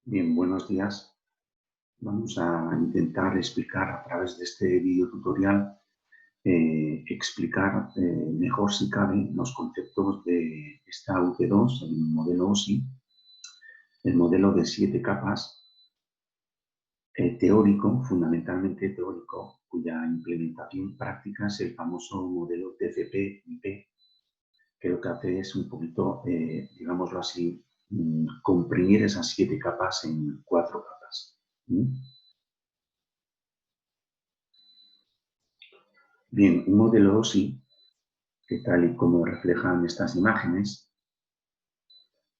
Bien, buenos días. Vamos a intentar explicar a través de este video tutorial, explicar mejor si cabe los conceptos de esta V2, el modelo OSI, el modelo de 7 capas, teórico, fundamentalmente teórico, cuya implementación práctica es el famoso modelo TCP/IP, que lo que hace es un poquito, digámoslo así, comprimir esas 7 capas en 4 capas. Bien, un modelo OSI, que tal y como reflejan estas imágenes,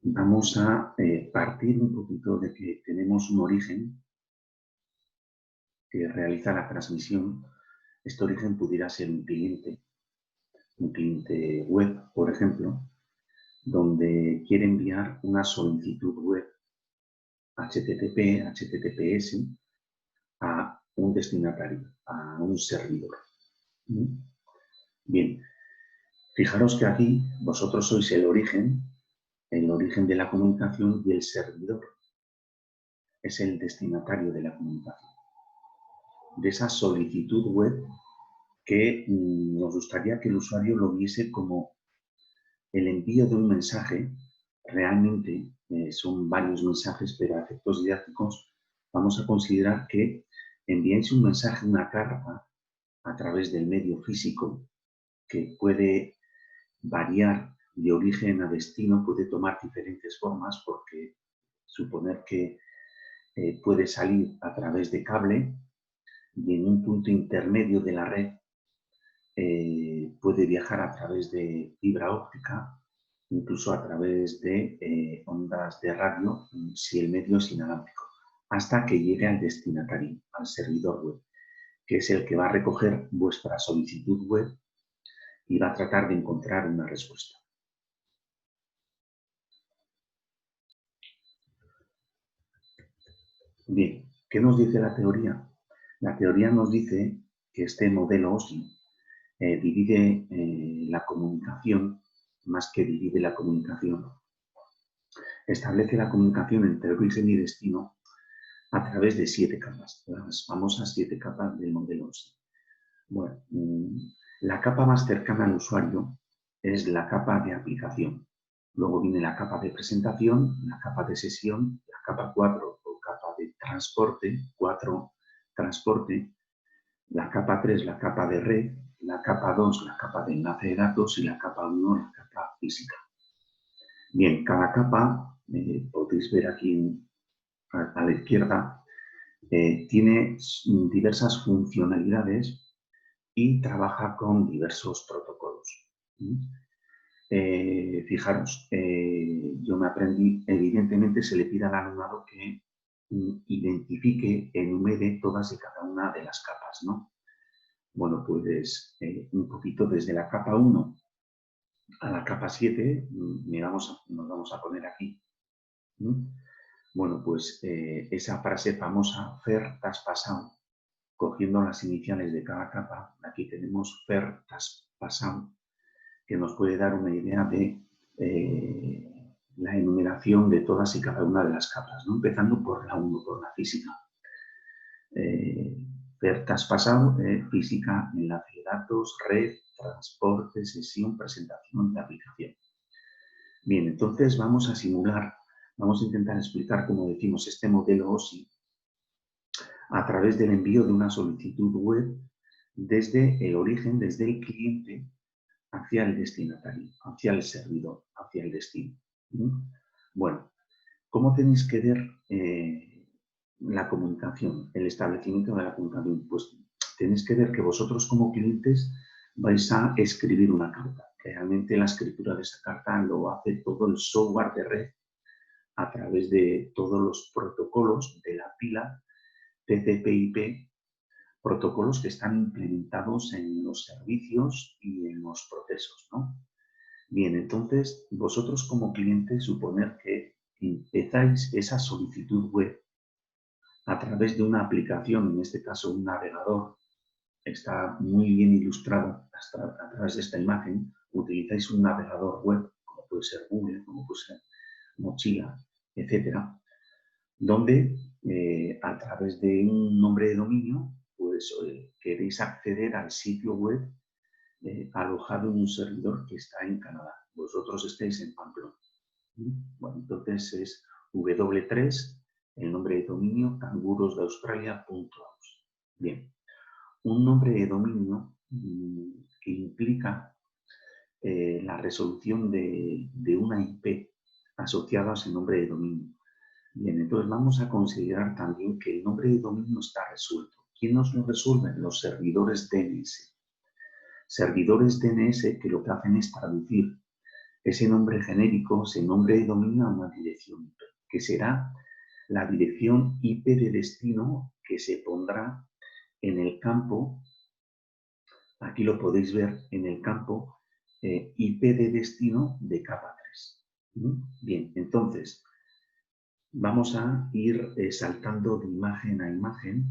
vamos a partir un poquito de que tenemos un origen que realiza la transmisión. Este origen pudiera ser un cliente web, por ejemplo, donde quiere enviar una solicitud web HTTP, HTTPS a un destinatario, a un servidor. Bien, fijaros que aquí vosotros sois el origen de la comunicación, y el servidor es el destinatario de la comunicación, de esa solicitud web que nos gustaría que el usuario lo viese como el envío de un mensaje. Realmente son varios mensajes, pero a efectos didácticos vamos a considerar que enviáis un mensaje, una carta, a través del medio físico, que puede variar de origen a destino, puede tomar diferentes formas, porque suponer que puede salir a través de cable y en un punto intermedio de la red puede viajar a través de fibra óptica, incluso a través de ondas de radio, si el medio es inalámbrico, hasta que llegue al destinatario, al servidor web, que es el que va a recoger vuestra solicitud web y va a tratar de encontrar una respuesta. Bien, ¿qué nos dice la teoría? La teoría nos dice que este modelo OSI divide la comunicación, más que divide la comunicación, establece la comunicación entre origen y destino a través de 7 capas, las famosas 7 capas del modelo OSI. Bueno, la capa más cercana al usuario es la capa de aplicación. Luego viene la capa de presentación, la capa de sesión, la capa 4 o capa de transporte, 4 transporte, la capa 3, la capa de red, la capa 2, la capa de enlace de datos, y la capa 1, la capa física. Bien, cada capa, podéis ver aquí a la izquierda, tiene diversas funcionalidades y trabaja con diversos protocolos. Fijaros, yo me aprendí, evidentemente se le pide al alumnado que identifique, enumere todas y cada una de las capas, ¿no? Bueno, pues un poquito desde la capa 1 a la capa 7, nos vamos a poner aquí. Bueno, pues esa frase famosa, fer t'has passat, cogiendo las iniciales de cada capa, aquí tenemos fer t'has passat, que nos puede dar una idea de la enumeración de todas y cada una de las capas, ¿no? Empezando por la 1, por la física. Fer t'has passat, física, enlace de datos, red, transporte, sesión, presentación de aplicación. Bien, entonces vamos a simular, vamos a intentar explicar, como decimos, este modelo OSI a través del envío de una solicitud web desde el origen, desde el cliente, hacia el destinatario, hacia el servidor, hacia el destino. Bueno, ¿cómo tenéis que ver la comunicación, el establecimiento de la comunicación? Pues tenéis que ver que vosotros como clientes vais a escribir una carta. Realmente la escritura de esa carta lo hace todo el software de red a través de todos los protocolos de la pila TCP/IP, protocolos que están implementados en los servicios y en los procesos, ¿no? Bien, entonces vosotros como cliente, suponer que empezáis esa solicitud web a través de una aplicación, en este caso un navegador, está muy bien ilustrado a través de esta imagen. Utilizáis un navegador web, como puede ser Google, como puede ser Mozilla, etcétera. donde a través de un nombre de dominio, pues queréis acceder al sitio web alojado en un servidor que está en Canadá. Vosotros estáis en Pamplona. Bueno, entonces es W3, el nombre de dominio, cangurosdeaustralia.aus. Bien, un nombre de dominio que implica la resolución de una IP asociada a ese nombre de dominio. Bien, entonces vamos a considerar también que el nombre de dominio está resuelto. ¿Quién nos lo resuelve? Los servidores DNS. Servidores DNS que lo que hacen es traducir ese nombre genérico, ese nombre de dominio a una dirección IP, que será la dirección IP de destino que se pondrá en el campo, aquí lo podéis ver, en el campo IP de destino de capa 3. Bien, entonces vamos a ir saltando de imagen a imagen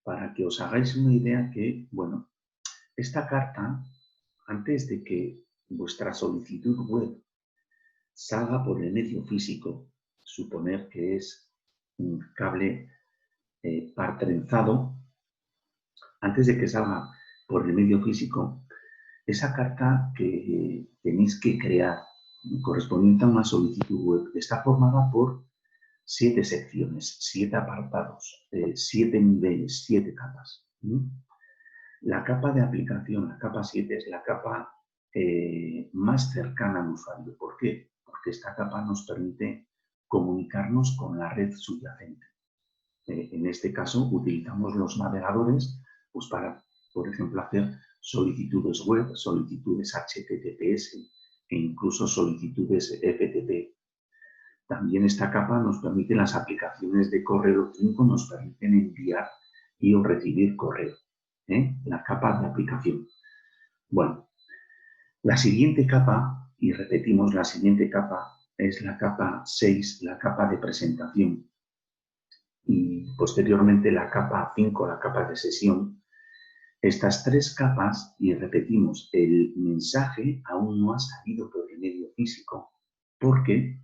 para que os hagáis una idea que, bueno, esta carta, antes de que vuestra solicitud web salga por el medio físico, suponer que es un cable par trenzado, antes de que salga por el medio físico, esa carta que tenéis que crear correspondiente a una solicitud web está formada por 7 secciones, 7 apartados, 7 niveles, 7 capas. La capa de aplicación, la capa 7, es la capa más cercana al usuario. ¿Por qué? Porque esta capa nos permite comunicarnos con la red subyacente. En este caso, utilizamos los navegadores pues, para, por ejemplo, hacer solicitudes web, solicitudes HTTPS e incluso solicitudes FTP. También esta capa nos permite, las aplicaciones de correo electrónico nos permiten enviar y o recibir correo. La capa de aplicación. Bueno, la siguiente capa, y repetimos, la siguiente capa es la capa 6, la capa de presentación. Y posteriormente la capa 5, la capa de sesión. Estas 3 capas, y repetimos, el mensaje aún no ha salido por el medio físico, porque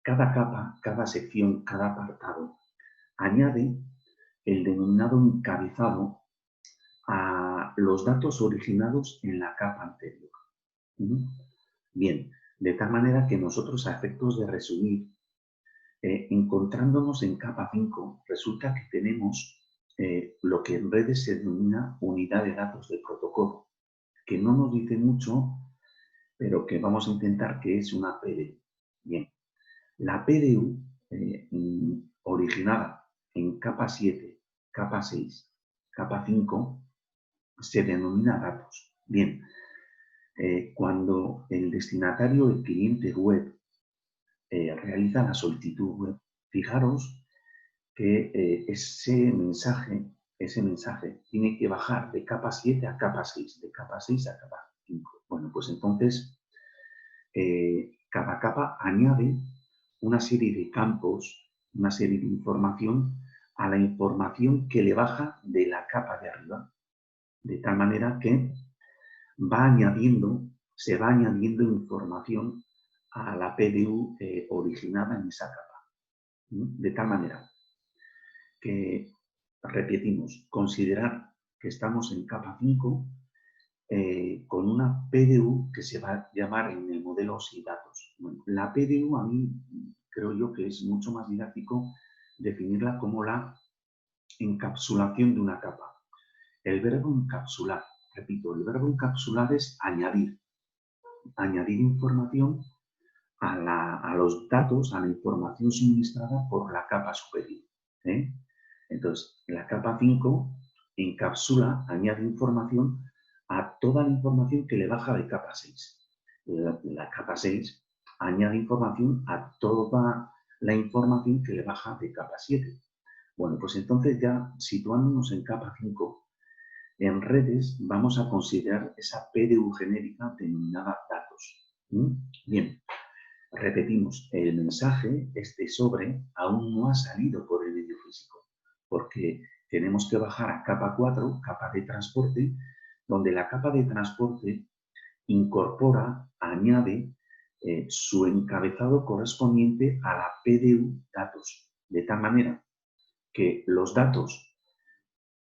cada capa, cada sección, cada apartado añade el denominado encabezado a los datos originados en la capa anterior. Bien, de tal manera que nosotros, a efectos de resumir, encontrándonos en capa 5, resulta que tenemos lo que en redes se denomina unidad de datos de protocolo, que no nos dice mucho, pero que vamos a intentar que es una PDU. Bien, la PDU originada en capa 7, capa 6, capa 5, se denomina datos. Bien, cuando el destinatario, el cliente web, realiza la solicitud web, fijaros que ese mensaje tiene que bajar de capa 7 a capa 6, de capa 6 a capa 5. Bueno, pues entonces cada capa añade una serie de campos, una serie de información a la información que le baja de la capa de arriba, de tal manera que se va añadiendo información a la PDU originada en esa capa. De tal manera que, repetimos, considerar que estamos en capa 5 con una PDU que se va a llamar en el modelo OSI datos. Bueno, la PDU, a mí creo yo que es mucho más didáctico definirla como la encapsulación de una capa. El verbo encapsular, repito, el verbo encapsular es añadir información a los datos, a la información suministrada por la capa superior. Entonces, la capa 5 encapsula, añade información a toda la información que le baja de capa 6. La capa 6 añade información a toda la información que le baja de capa 7. Bueno, pues entonces ya situándonos en capa 5, en redes vamos a considerar esa PDU genérica denominada datos. Bien, repetimos, el mensaje, este sobre, aún no ha salido por el medio físico, porque tenemos que bajar a capa 4, capa de transporte, donde la capa de transporte incorpora, añade su encabezado correspondiente a la PDU datos, de tal manera que los datos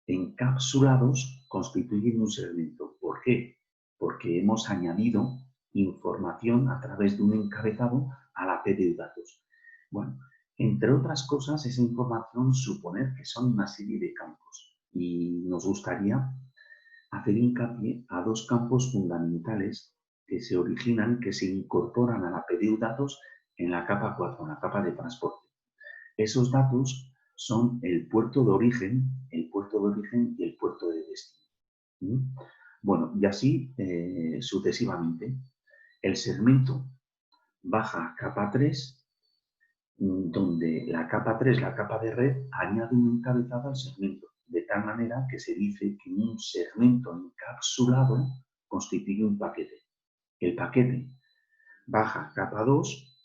encapsulados constituyen un segmento. ¿Por qué? Porque hemos añadido información a través de un encabezado a la PDU datos. Bueno, entre otras cosas, esa información suponer que son una serie de campos y nos gustaría hacer hincapié a dos campos fundamentales que se originan, que se incorporan a la PDU datos en la capa 4, en la capa de transporte. Esos datos son el puerto de origen y el puerto de destino. Bueno, y así sucesivamente. El segmento baja a capa 3, donde la capa 3, la capa de red, añade un encabezado al segmento, de tal manera que se dice que un segmento encapsulado constituye un paquete. El paquete baja a capa 2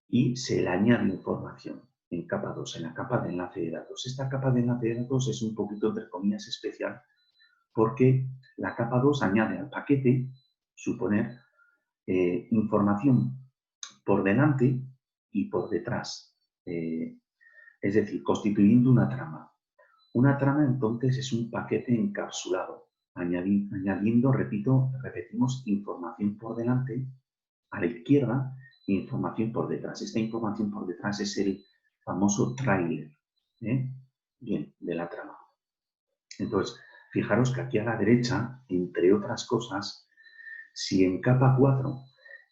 y se le añade información en capa 2, en la capa de enlace de datos. Esta capa de enlace de datos es un poquito, entre comillas, especial porque la capa 2 añade al paquete, suponer, información por delante y por detrás, es decir, constituyendo una trama. Una trama, entonces, es un paquete encapsulado, añadiendo, repetimos, información por delante, a la izquierda, e información por detrás. Esta información por detrás es el famoso tráiler, bien, de la trama. Entonces, fijaros que aquí a la derecha, entre otras cosas, si en capa 4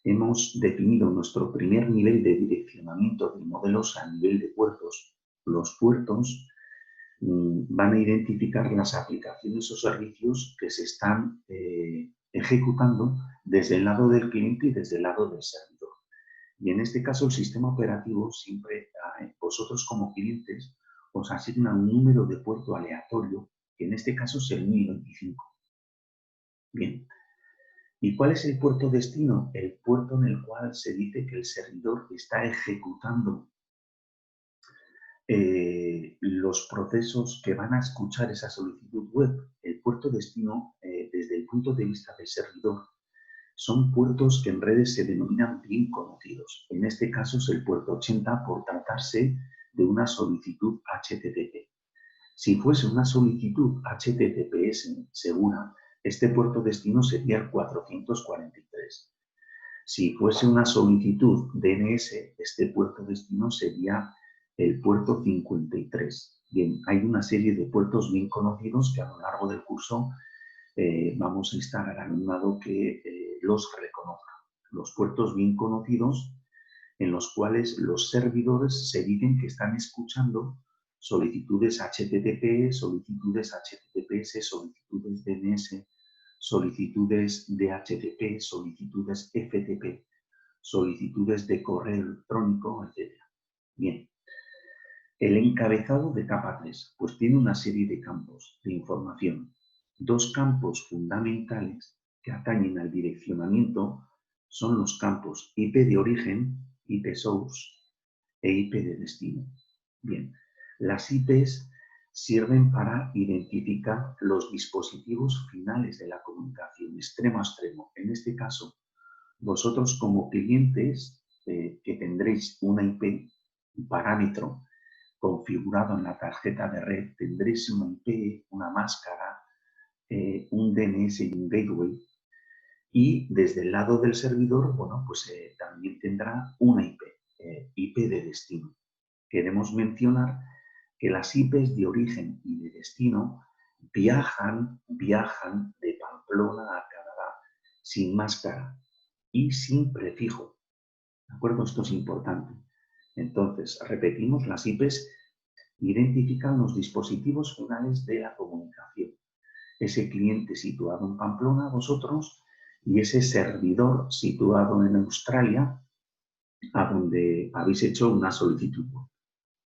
hemos definido nuestro primer nivel de direccionamiento de modelos a nivel de puertos, los puertos van a identificar las aplicaciones o servicios que se están ejecutando desde el lado del cliente y desde el lado del servidor. Y en este caso el sistema operativo siempre, vosotros como clientes, os asigna un número de puerto aleatorio, que en este caso es el 1025. Bien. ¿Y cuál es el puerto destino? El puerto en el cual se dice que el servidor está ejecutando los procesos que van a escuchar esa solicitud web. El puerto destino, desde el punto de vista del servidor, son puertos que en redes se denominan bien conocidos. En este caso es el puerto 80 por tratarse de una solicitud HTTP. Si fuese una solicitud HTTPS segura, este puerto destino sería el 443. Si fuese una solicitud DNS, este puerto destino sería el puerto 53. Bien, hay una serie de puertos bien conocidos que a lo largo del curso vamos a instar al alumnado que los reconozca. Los puertos bien conocidos en los cuales los servidores se dicen que están escuchando solicitudes HTTP, solicitudes HTTPS, solicitudes DNS, solicitudes DHCP, solicitudes FTP, solicitudes de correo electrónico, etc. Bien, el encabezado de capa 3 pues tiene una serie de campos de información. Dos campos fundamentales que atañen al direccionamiento son los campos IP de origen, IP source e IP de destino. Bien, las IPs sirven para identificar los dispositivos finales de la comunicación, extremo a extremo. En este caso, vosotros como clientes que tendréis una IP, un parámetro configurado en la tarjeta de red, tendréis una IP, una máscara, un DNS y un gateway. Y desde el lado del servidor, bueno, pues también tendrá una IP, IP de destino. Queremos mencionar que las IPs de origen y de destino viajan de Pamplona a Canadá sin máscara y sin prefijo. ¿De acuerdo? Esto es importante. Entonces, repetimos, las IPs identifican los dispositivos finales de la comunicación. Ese cliente situado en Pamplona, vosotros, y ese servidor situado en Australia, a donde habéis hecho una solicitud.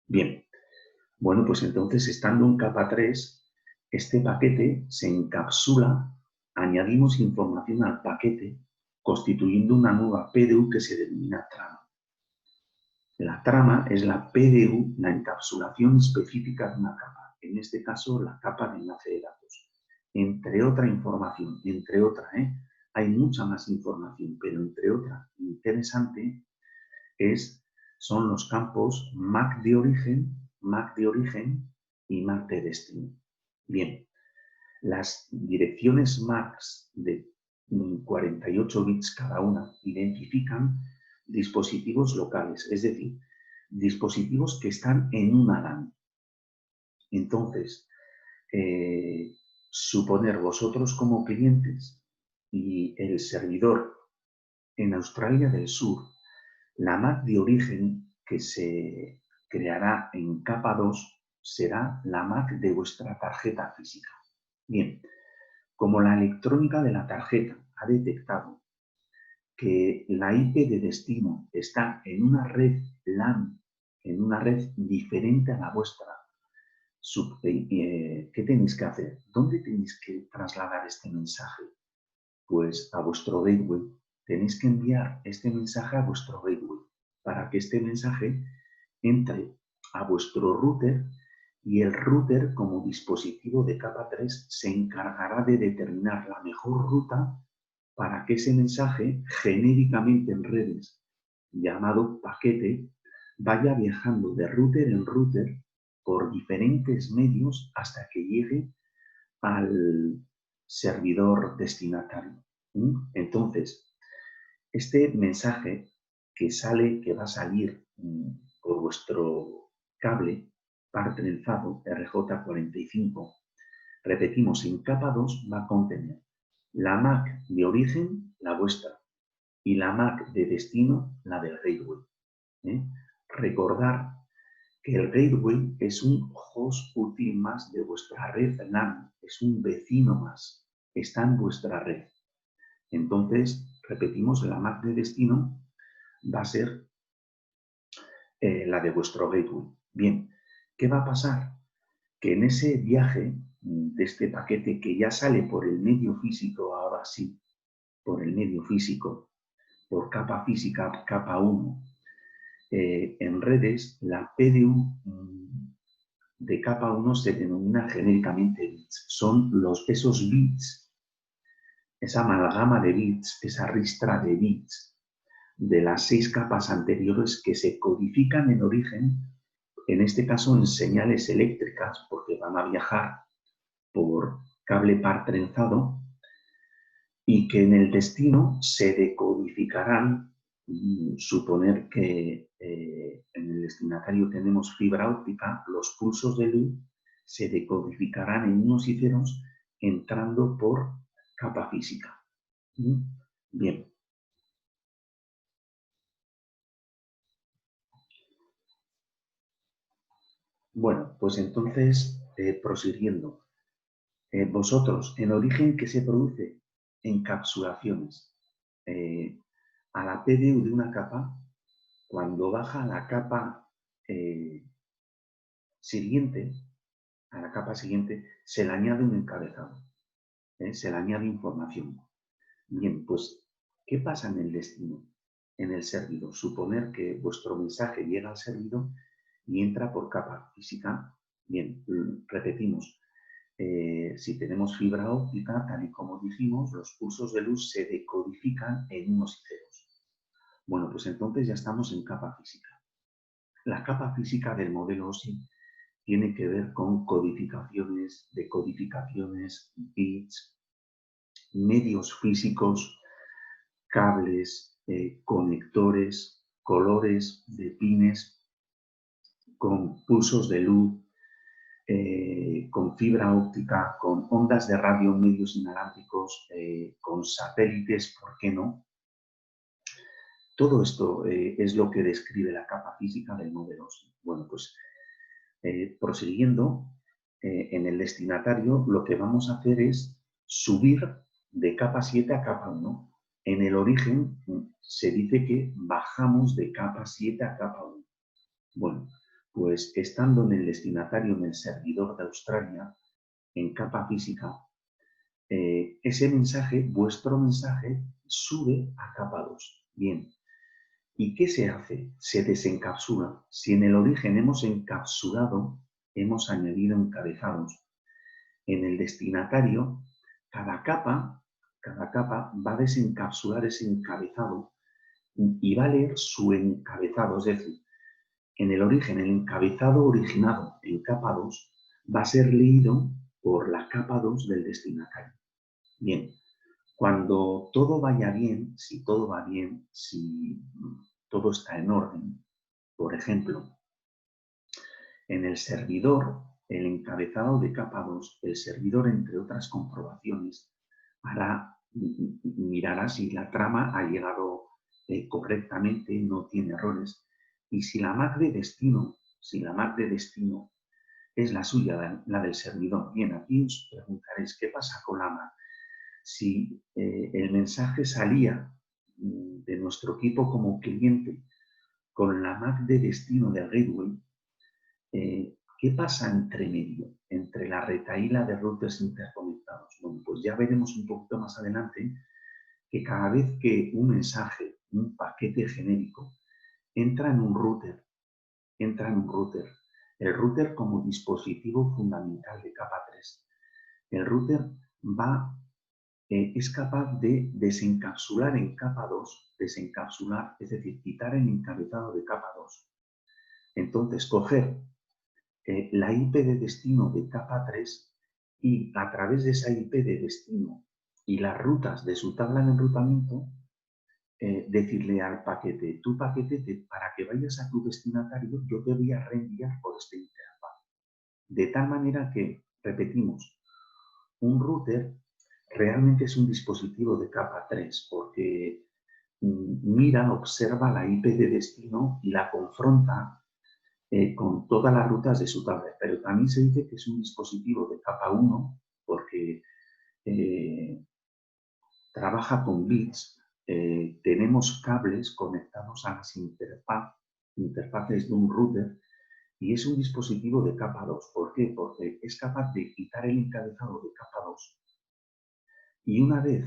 Bien, bueno, pues entonces, estando en capa 3, este paquete se encapsula, añadimos información al paquete, constituyendo una nueva PDU que se denomina trama. La trama es la PDU, la encapsulación específica de una capa, en este caso la capa de enlace de datos. Entre otra información, entre otra, hay mucha más información, pero entre otras, interesante son los campos MAC de origen y MAC de destino. Bien, las direcciones MAC de 48 bits cada una identifican dispositivos locales, es decir, dispositivos que están en una LAN. Entonces, suponer vosotros como clientes y el servidor en Australia del Sur, la MAC de origen que se creará en capa 2 será la MAC de vuestra tarjeta física. Bien, como la electrónica de la tarjeta ha detectado que la IP de destino está en una red LAN, en una red diferente a la vuestra, ¿qué tenéis que hacer? ¿Dónde tenéis que trasladar este mensaje? Pues a vuestro gateway. Tenéis que enviar este mensaje a vuestro gateway para que este mensaje entre a vuestro router y el router, como dispositivo de capa 3, se encargará de determinar la mejor ruta para que ese mensaje, genéricamente en redes llamado paquete, vaya viajando de router en router por diferentes medios hasta que llegue al servidor destinatario. Entonces, este mensaje que va a salir por vuestro cable par trenzado RJ45, repetimos, en capa 2 va a contener la MAC de origen, la vuestra, y la MAC de destino, la del gateway. Recordar que el gateway es un host útil más de vuestra red LAN, es un vecino más, está en vuestra red. Entonces, repetimos, la MAC de destino va a ser la de vuestro gateway. Bien, ¿qué va a pasar? Que en ese viaje de este paquete que ya sale por el medio físico, ahora sí, por el medio físico, por capa física, capa 1, en redes, la PDU de capa 1 se denomina genéricamente bits. Son esos bits, esa amalgama de bits, esa ristra de bits de las 6 capas anteriores que se codifican en origen, en este caso en señales eléctricas, porque van a viajar por cable par trenzado, y que en el destino se decodificarán. Suponer que en el destinatario tenemos fibra óptica, los pulsos de luz se decodificarán en unos y ceros entrando por capa física. Bien. Bueno, pues entonces, prosiguiendo. Vosotros, en origen, ¿qué se produce? Encapsulaciones. A la PDU de una capa, cuando baja a la capa siguiente, se le añade un encabezado, se le añade información. Bien, pues, ¿qué pasa en el destino? En el servidor. Suponer que vuestro mensaje llega al servidor y entra por capa física. Bien, repetimos. Si tenemos fibra óptica, tal y como dijimos, los pulsos de luz se decodifican en unos y ceros. Bueno, pues entonces ya estamos en capa física. La capa física del modelo OSI tiene que ver con codificaciones, decodificaciones, bits, medios físicos, cables, conectores, colores de pines, con pulsos de luz, con fibra óptica, con ondas de radio, medios inalámbricos, con satélites, ¿por qué no? Todo esto es lo que describe la capa física del modelo OSI. Bueno, pues prosiguiendo, en el destinatario lo que vamos a hacer es subir de capa 7 a capa 1. En el origen se dice que bajamos de capa 7 a capa 1. Bueno, pues estando en el destinatario, en el servidor de Australia, en capa física, ese mensaje, vuestro mensaje, sube a capa 2. Bien. ¿Y qué se hace? Se desencapsula. Si en el origen hemos encapsulado, hemos añadido encabezados. En el destinatario, cada capa Cada capa va a desencapsular ese encabezado y va a leer su encabezado, es decir, en el origen, el encabezado originado en capa 2 va a ser leído por la capa 2 del destinatario. Bien, cuando todo vaya bien, si todo va bien, si todo está en orden, por ejemplo, en el servidor, el encabezado de capa 2, el servidor, entre otras comprobaciones, mirará si la trama ha llegado correctamente, no tiene errores. Y si la MAC de destino, es la suya, la del servidor. Bien, aquí os preguntaréis, ¿qué pasa con la MAC? Si el mensaje salía de nuestro equipo como cliente con la MAC de destino del gateway, ¿qué pasa entre medio, entre la retahíla de routers interconectados? Bueno, pues ya veremos un poquito más adelante que cada vez que un mensaje, un paquete genérico, entra en un router, el router como dispositivo fundamental de capa 3, el router es capaz de desencapsular en capa 2, es decir, quitar el encabezado de capa 2. Entonces, coger la IP de destino de capa 3 y a través de esa IP de destino y las rutas de su tabla de enrutamiento, decirle al paquete, tu paquete, para que vayas a tu destinatario, yo te voy a reenviar por esta interfaz. De tal manera que, repetimos, un router realmente es un dispositivo de capa 3 porque mira, observa la IP de destino y la confronta con todas las rutas de su tabla. Pero también se dice que es un dispositivo de capa 1 porque trabaja con bits, tenemos cables conectados a las interfaces de un router y es un dispositivo de capa 2. ¿Por qué? Porque es capaz de quitar el encabezado de capa 2 y una vez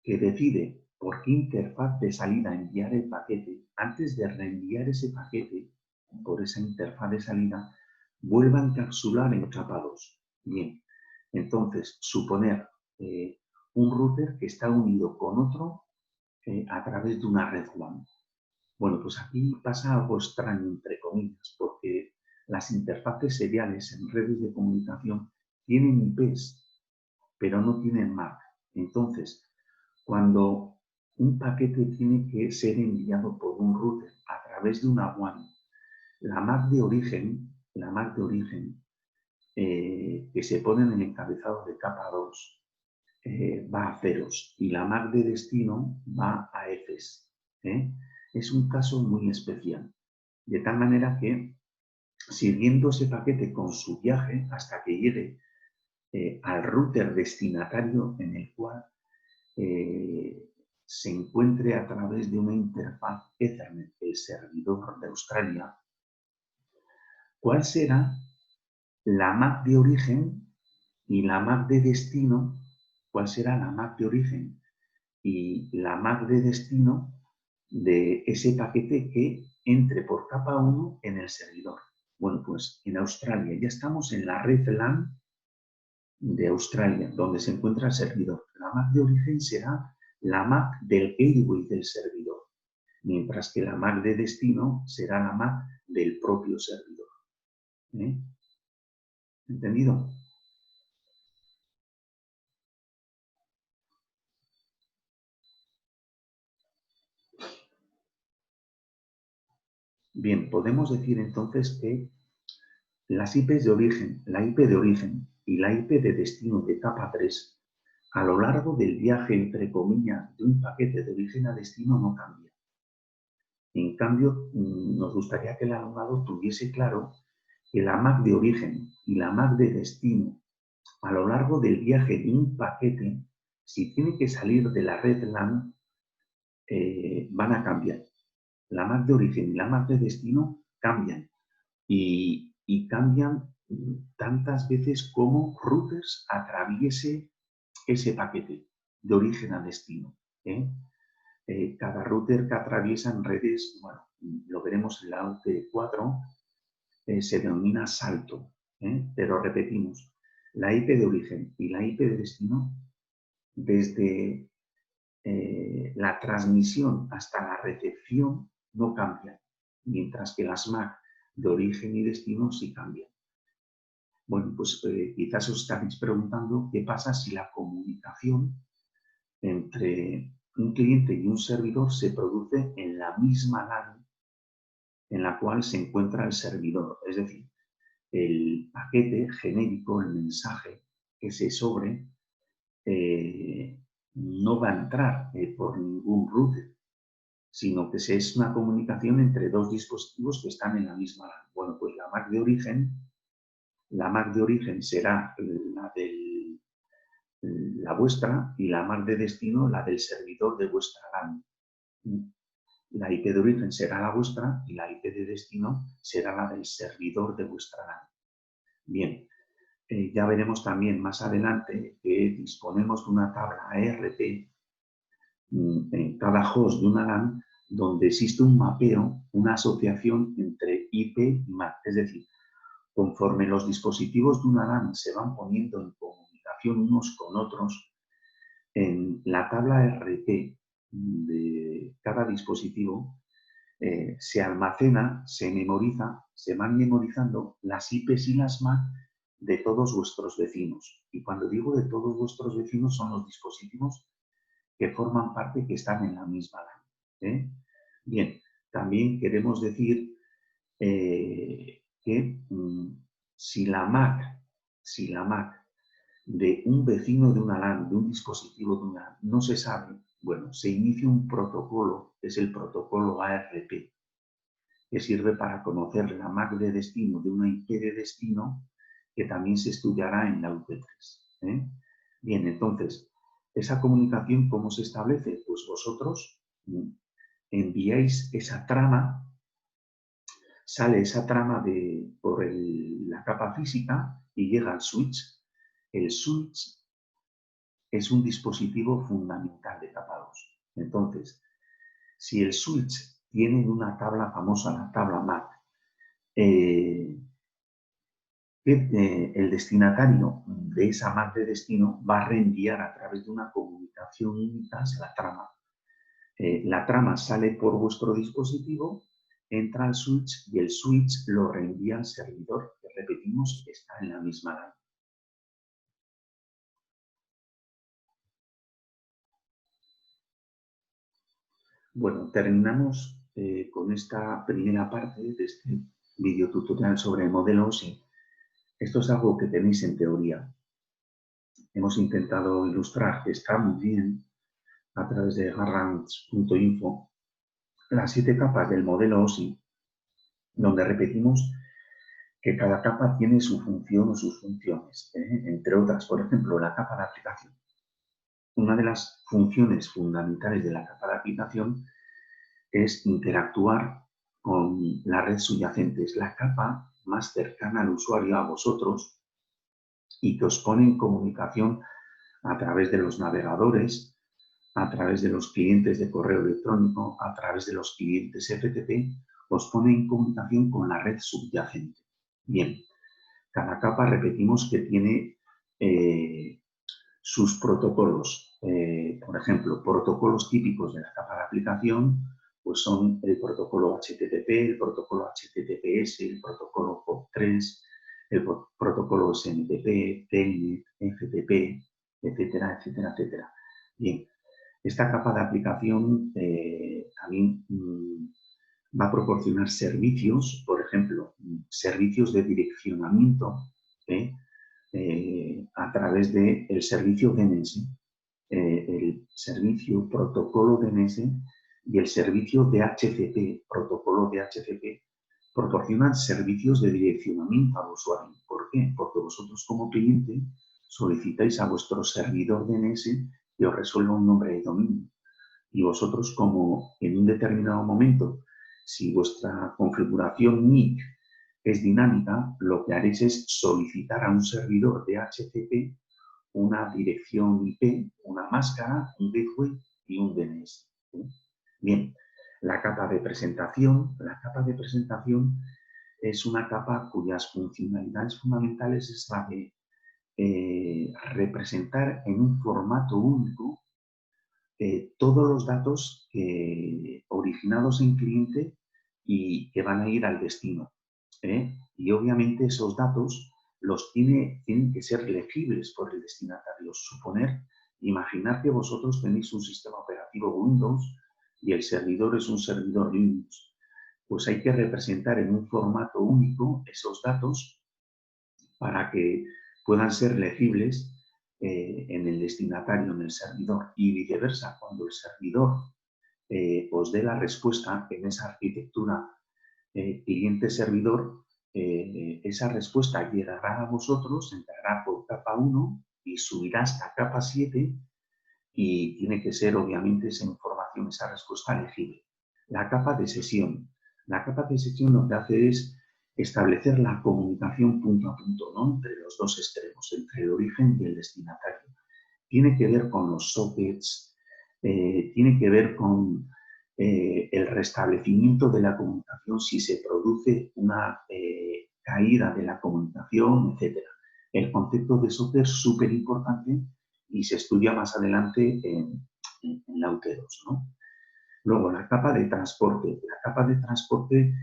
que decide por qué interfaz de salida enviar el paquete, antes de reenviar ese paquete por esa interfaz de salida, vuelva a encapsular en capa 2. Bien, entonces, suponer un router que está unido con otro a través de una red WAN. Bueno, pues aquí pasa algo extraño, entre comillas, porque las interfaces seriales en redes de comunicación tienen IPs, pero no tienen MAC. Entonces, cuando un paquete tiene que ser enviado por un router a través de una WAN, la MAC de origen, que se pone en el encabezado de capa 2, va a ceros y la MAC de destino va a Fs. Es un caso muy especial. De tal manera que, siguiendo ese paquete con su viaje hasta que llegue al router destinatario en el cual se encuentre a través de una interfaz Ethernet, el servidor de Australia, ¿cuál será la MAC de origen y la MAC de destino? ¿Cuál será la MAC de origen y la MAC de destino de ese paquete que entre por capa 1 en el servidor? Bueno, pues en Australia ya estamos en la red LAN de Australia, donde se encuentra el servidor. La MAC de origen será la MAC del gateway del servidor, mientras que la MAC de destino será la MAC del propio servidor. ¿Entendido? Bien, podemos decir entonces que las IPs de origen, la IP de origen y la IP de destino de capa 3, a lo largo del viaje, entre comillas, de un paquete de origen a destino no cambia. En cambio, nos gustaría que el alumnado tuviese claro que la MAC de origen y la MAC de destino, a lo largo del viaje de un paquete, si tiene que salir de la red LAN, van a cambiar. La MAC de origen y la MAC de destino cambian. Y cambian tantas veces como routers atraviese ese paquete de origen a destino. Cada router que atraviesa en redes, bueno, lo veremos en la UT4, se denomina salto. Pero repetimos, la IP de origen y la IP de destino desde la transmisión hasta la recepción no cambian, mientras que las MAC de origen y destino sí cambian. Bueno, pues quizás os estaréis preguntando qué pasa si la comunicación entre un cliente y un servidor se produce en la misma LAN en la cual se encuentra el servidor. Es decir, el paquete genérico, el mensaje que se sobre, no va a entrar por ningún router, sino que es una comunicación entre dos dispositivos que están en la misma LAN. Bueno, pues la MAC de origen será la vuestra y la MAC de destino la del servidor de vuestra LAN. La IP de origen será la vuestra y la IP de destino será la del servidor de vuestra LAN. Bien, ya veremos también más adelante que disponemos de una tabla ARP en cada host de una LAN donde existe un mapeo, una asociación entre IP y MAC. Es decir, conforme los dispositivos de una LAN se van poniendo en comunicación unos con otros, en la tabla RP de cada dispositivo se almacena, se memoriza, se van memorizando las IPs y las MAC de todos vuestros vecinos. Y cuando digo de todos vuestros vecinos son los dispositivos que forman parte, que están en la misma LAN. Bien, también queremos decir que si la MAC de un vecino de una LAN, de un dispositivo de una LAN, no se sabe, bueno, se inicia un protocolo, que es el protocolo ARP, que sirve para conocer la MAC de destino de una IP de destino, que también se estudiará en la UP3. Bien, entonces, esa comunicación, ¿cómo se establece? Pues vosotros enviáis esa trama, sale esa trama por la capa física y llega al switch. El switch es un dispositivo fundamental de capa 2. Entonces, si el switch tiene una tabla famosa, la tabla MAC, el destinatario de esa MAC de destino va a reenviar a través de una comunicación única la trama. La trama sale por vuestro dispositivo, entra al switch y el switch lo reenvía al servidor, que repetimos, está en la misma LAN. Bueno, terminamos con esta primera parte de este video tutorial sobre el modelo OSI. Esto es algo que tenéis en teoría. Hemos intentado ilustrar, que está muy bien, a través de garrants.info, las 7 capas del modelo OSI, donde repetimos que cada capa tiene su función o sus funciones, entre otras, por ejemplo, la capa de aplicación. Una de las funciones fundamentales de la capa de aplicación es interactuar con la red subyacente. Es la capa más cercana al usuario, a vosotros, y que os pone en comunicación a través de los navegadores, a través de los clientes de correo electrónico, a través de los clientes FTP, os pone en comunicación con la red subyacente. Bien, cada capa repetimos que tiene sus protocolos. Por ejemplo, protocolos típicos de la capa de aplicación pues son el protocolo HTTP, el protocolo HTTPS, el protocolo POP3, el protocolo SMTP, Telnet, FTP, etcétera, etcétera, etcétera. Bien, esta capa de aplicación también va a proporcionar servicios, por ejemplo, servicios de direccionamiento a través del servicio DNS, el servicio protocolo DNS y el servicio DHCP, protocolo DHCP, proporcionan servicios de direccionamiento al usuario. ¿Por qué? Porque vosotros como cliente solicitáis a vuestro servidor DNS que os resuelva un nombre de dominio. Y vosotros, como en un determinado momento, si vuestra configuración NIC es dinámica, lo que haréis es solicitar a un servidor de DHCP una dirección IP, una máscara, un gateway y un DNS. Bien, la capa de presentación es una capa cuyas funcionalidades fundamentales es la de representar en un formato único todos los datos originados en cliente y que van a ir al destino. Y obviamente esos datos tienen que ser legibles por el destinatario. Imaginar que vosotros tenéis un sistema operativo Windows y el servidor es un servidor Linux. Pues hay que representar en un formato único esos datos para que puedan ser legibles en el destinatario, en el servidor, y viceversa. Cuando el servidor os dé la respuesta en esa arquitectura cliente-servidor, esa respuesta llegará a vosotros, entrará por capa 1 y subirá hasta capa 7 y tiene que ser, obviamente, esa información, esa respuesta legible. La capa de sesión. La capa de sesión lo que hace es establecer la comunicación punto a punto, ¿no? Entre los dos extremos, entre el origen y el destinatario. Tiene que ver con los sockets, tiene que ver con el restablecimiento de la comunicación si se produce una caída de la comunicación, etc. El concepto de socket es súper importante y se estudia más adelante en Lauteros, ¿no? Luego, la capa de transporte. La capa de transporte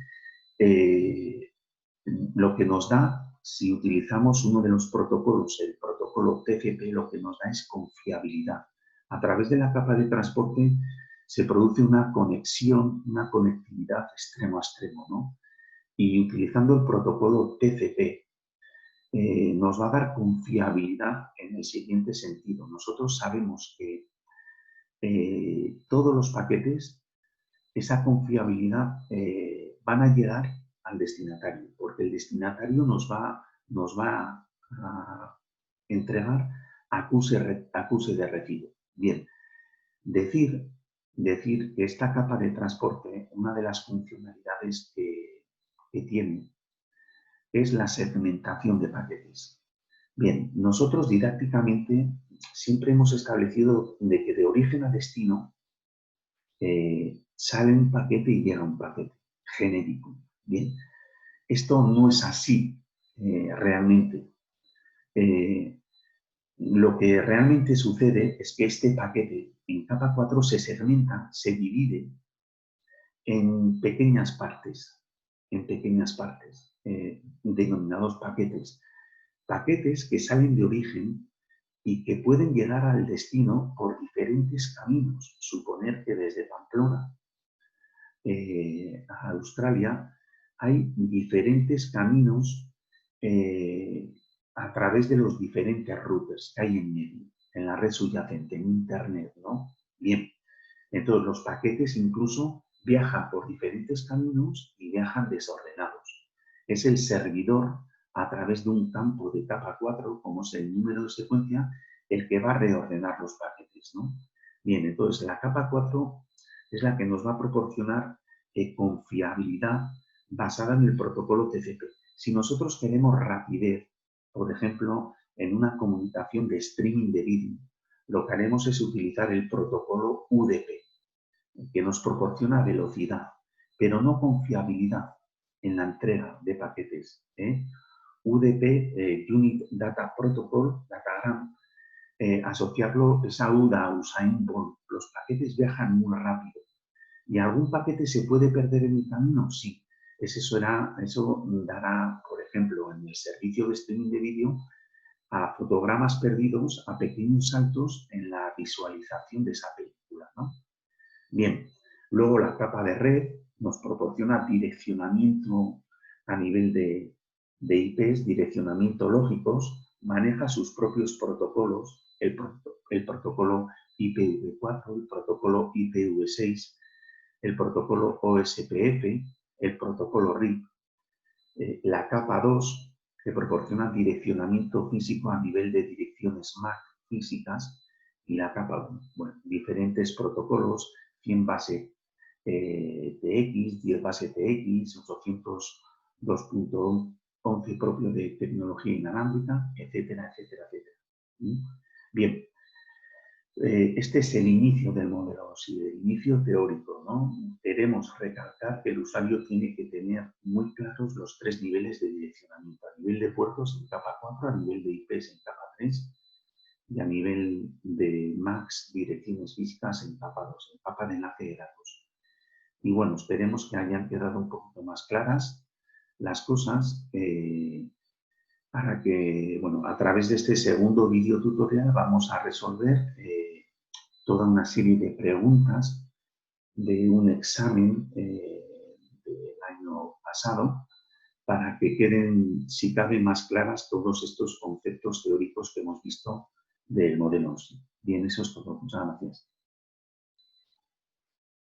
lo que nos da, si utilizamos uno de los protocolos, el protocolo TCP, lo que nos da es confiabilidad. A través de la capa de transporte se produce una conexión, una conectividad extremo a extremo, ¿no? Y utilizando el protocolo TCP, nos va a dar confiabilidad en el siguiente sentido. Nosotros sabemos que todos los paquetes, esa confiabilidad van a llegar al destinatario, porque el destinatario nos va a entregar acuse de recibo. Bien, decir que esta capa de transporte, una de las funcionalidades que tiene es la segmentación de paquetes. Bien, nosotros didácticamente siempre hemos establecido de que de origen a destino sale un paquete y llega un paquete genérico. Bien, esto no es así realmente. Lo que realmente sucede es que este paquete en capa 4 se segmenta, se divide en pequeñas partes, denominados paquetes. Paquetes que salen de origen y que pueden llegar al destino por diferentes caminos. Suponer que desde Pamplona a Australia hay diferentes caminos a través de los diferentes routers que hay en medio, en la red subyacente, en Internet, ¿no? Bien, entonces los paquetes incluso viajan por diferentes caminos y viajan desordenados. Es el servidor a través de un campo de capa 4, como es el número de secuencia, el que va a reordenar los paquetes, ¿no? Bien, entonces la capa 4 es la que nos va a proporcionar confiabilidad basada en el protocolo TCP. Si nosotros queremos rapidez, por ejemplo, en una comunicación de streaming de vídeo, lo que haremos es utilizar el protocolo UDP, que nos proporciona velocidad, pero no confiabilidad en la entrega de paquetes. UDP, Unit Data Protocol, Datagram, asociarlo esa UDA a Usain Bolt. Los paquetes viajan muy rápido. ¿Y algún paquete se puede perder en el camino? Sí. Eso dará, por ejemplo, en el servicio de streaming de vídeo, a fotogramas perdidos, a pequeños saltos en la visualización de esa película, ¿no? Bien, luego la capa de red nos proporciona direccionamiento a nivel de IPs, direccionamiento lógicos, maneja sus propios protocolos, el protocolo IPv4, el protocolo IPv6, el protocolo OSPF, el protocolo RIP, la capa 2, que proporciona direccionamiento físico a nivel de direcciones MAC físicas, y la capa 1, bueno, diferentes protocolos, 100 base TX, 10 base TX, 802.11 propio de tecnología inalámbrica, etcétera, etcétera, etcétera. Bien, este es el inicio del modelo, sí, el inicio teórico, ¿no? Debemos recalcar que el usuario tiene que tener muy claros los 3 niveles de direccionamiento, a nivel de puertos en capa 4, a nivel de IPs en capa direcciones y a nivel de Max, direcciones físicas, el Papa 2, el Papa de enlace de datos. Y bueno, esperemos que hayan quedado un poquito más claras las cosas para que, bueno, a través de este segundo vídeo tutorial vamos a resolver toda una serie de preguntas de un examen del año pasado para que queden, si cabe, más claras todos estos conceptos teóricos que hemos visto del modelo OSI. Bien, eso es todo. Muchas gracias.